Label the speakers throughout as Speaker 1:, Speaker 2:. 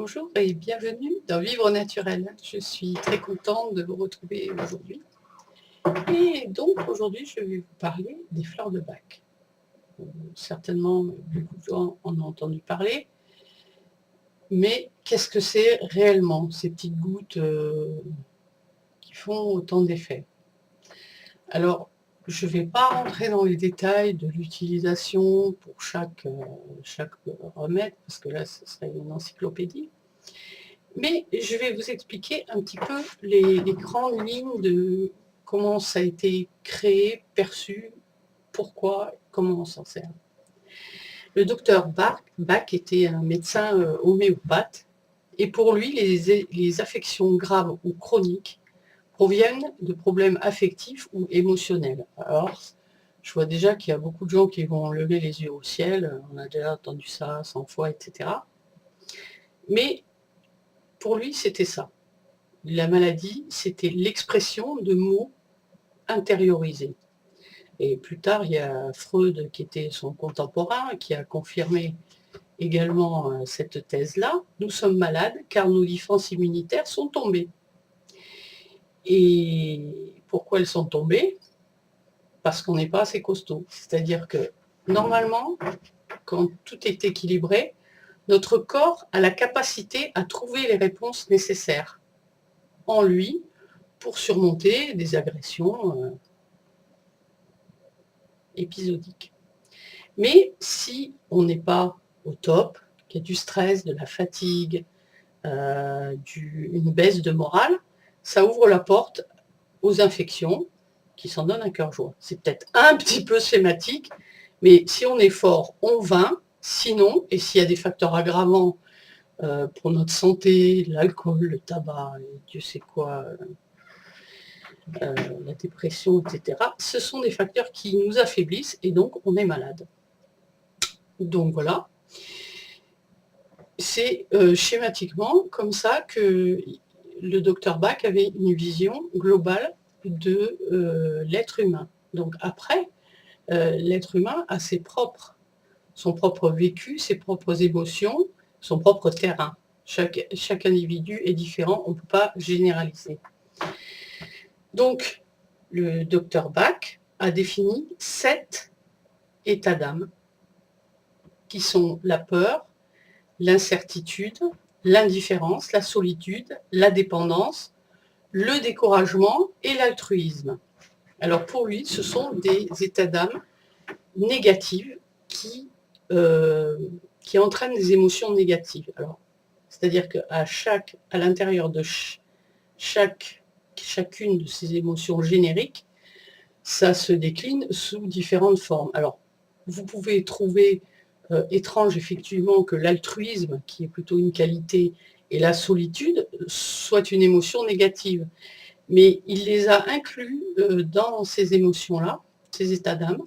Speaker 1: Bonjour et bienvenue dans Vivre Naturel. Je suis très contente de vous retrouver aujourd'hui. Et donc aujourd'hui, je vais vous parler des fleurs de Bach. Certainement, beaucoup de gens en ont entendu parler. Mais qu'est-ce que c'est réellement, ces petites gouttes qui font autant d'effets? Alors, je ne vais pas rentrer dans les détails de l'utilisation pour chaque remède, parce que là, ce serait une encyclopédie. Mais je vais vous expliquer un petit peu les grandes lignes de comment ça a été créé, perçu, pourquoi, comment on s'en sert. Le docteur Bach était un médecin homéopathe, et pour lui, les affections graves ou chroniques proviennent de problèmes affectifs ou émotionnels. Alors, je vois déjà qu'il y a beaucoup de gens qui vont lever les yeux au ciel, on a déjà entendu ça 100 fois, etc. Mais pour lui, c'était ça. La maladie, c'était l'expression de mots intériorisés. Et plus tard, il y a Freud, qui était son contemporain, qui a confirmé également cette thèse-là. Nous sommes malades car nos défenses immunitaires sont tombées. Et pourquoi elles sont tombées? Parce qu'on n'est pas assez costaud. C'est-à-dire que, normalement, quand tout est équilibré, notre corps a la capacité à trouver les réponses nécessaires en lui pour surmonter des agressions épisodiques. Mais si on n'est pas au top, qu'il y a du stress, de la fatigue, une baisse de morale, ça ouvre la porte aux infections qui s'en donnent un cœur joie. C'est peut-être un petit peu schématique, mais si on est fort, on vainc. Sinon, et s'il y a des facteurs aggravants pour notre santé, l'alcool, le tabac, et Dieu sait quoi, la dépression, etc., ce sont des facteurs qui nous affaiblissent et donc on est malade. Donc voilà, c'est schématiquement comme ça que le docteur Bach avait une vision globale de l'être humain. Donc après, l'être humain a son propre vécu, ses propres émotions, son propre terrain. Chaque individu est différent, on ne peut pas généraliser. Donc, le docteur Bach a défini 7 états d'âme, qui sont la peur, l'incertitude, l'indifférence, la solitude, la dépendance, le découragement et l'altruisme. Alors pour lui, ce sont des états d'âme négatifs qui entraînent des émotions négatives. Alors, c'est-à-dire qu'à l'intérieur de chacune de ces émotions génériques, ça se décline sous différentes formes. Alors, vous pouvez trouver étrange effectivement que l'altruisme, qui est plutôt une qualité, et la solitude soit une émotion négative. Mais il les a inclus dans ces émotions-là, ces états d'âme,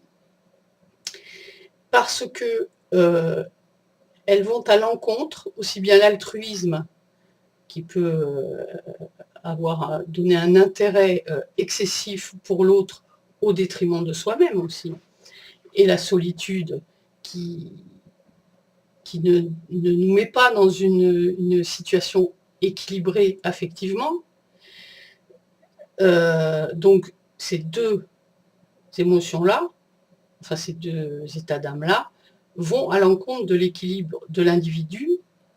Speaker 1: parce que elles vont à l'encontre, aussi bien l'altruisme, qui peut donner un intérêt excessif pour l'autre au détriment de soi-même aussi, et la solitude qui ne nous met pas dans une situation équilibrée affectivement. Donc ces deux émotions-là, enfin ces deux états d'âme-là, vont à l'encontre de l'équilibre de l'individu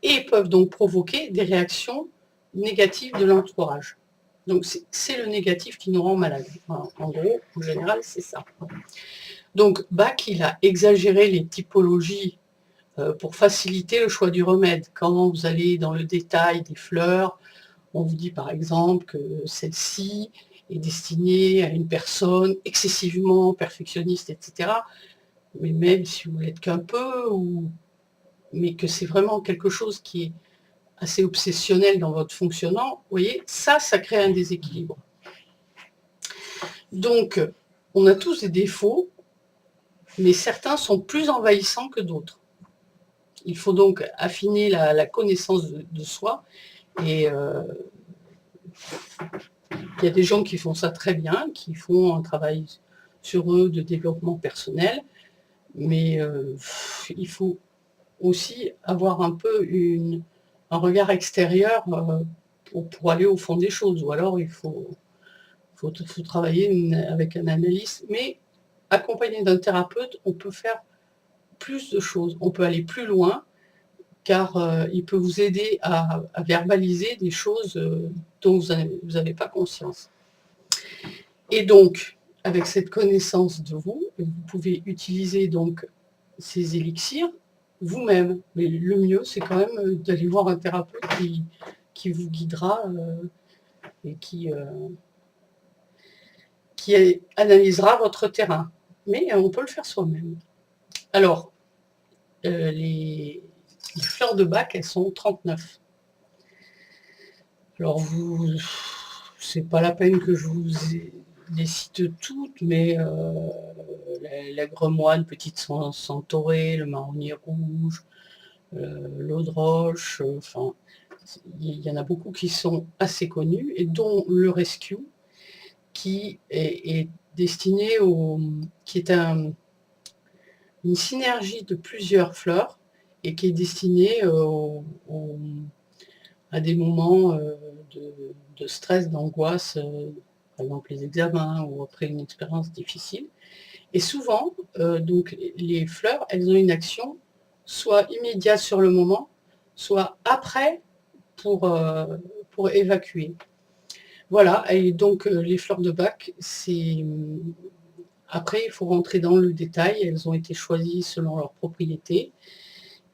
Speaker 1: et peuvent donc provoquer des réactions négatives de l'entourage. Donc c'est le négatif qui nous rend malade. En gros, en général, c'est ça. Donc Bach, il a exagéré les typologies pour faciliter le choix du remède. Quand vous allez dans le détail des fleurs, on vous dit par exemple que celle-ci est destinée à une personne excessivement perfectionniste, etc. Mais même si vous l'êtes qu'un peu, mais que c'est vraiment quelque chose qui est assez obsessionnel dans votre fonctionnement, vous voyez, ça crée un déséquilibre. Donc, on a tous des défauts, mais certains sont plus envahissants que d'autres. Il faut donc affiner la connaissance de soi, et il y a des gens qui font ça très bien, qui font un travail sur eux de développement personnel, mais il faut aussi avoir un peu un regard extérieur pour aller au fond des choses. Ou alors il faut travailler avec un analyste. Mais accompagné d'un thérapeute, on peut faire plus de choses. On peut aller plus loin, car il peut vous aider à verbaliser des choses dont vous n'avez pas conscience. Et donc, avec cette connaissance de vous, vous pouvez utiliser donc ces élixirs vous-même. Mais le mieux, c'est quand même d'aller voir un thérapeute qui vous guidera et qui analysera votre terrain. Mais on peut le faire soi-même. Alors, les fleurs de Bach, elles sont 39. Alors, c'est pas la peine que je vous les cite toutes, mais l'aigle moine, petite centaurée, le marronnier rouge, l'eau de roche, enfin, il y en a beaucoup qui sont assez connus, et dont le Rescue, qui est destiné qui est une synergie de plusieurs fleurs, et qui est destiné à des moments de stress, d'angoisse, par exemple les examens ou après une expérience difficile. Et souvent, donc, les fleurs, elles ont une action soit immédiate sur le moment, soit après pour évacuer. Voilà, et donc les fleurs de Bach, c'est... Après, il faut rentrer dans le détail, elles ont été choisies selon leurs propriétés.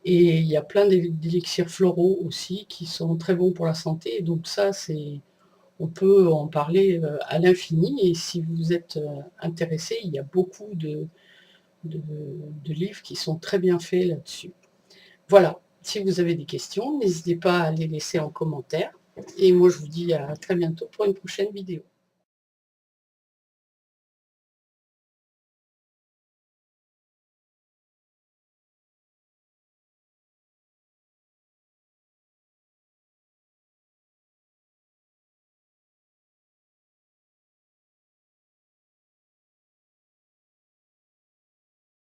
Speaker 1: Et il y a plein d'élixirs floraux aussi qui sont très bons pour la santé. Donc ça, on peut en parler à l'infini. Et si vous êtes intéressé, il y a beaucoup de livres qui sont très bien faits là-dessus. Voilà, si vous avez des questions, n'hésitez pas à les laisser en commentaire. Et moi, je vous dis à très bientôt pour une prochaine vidéo.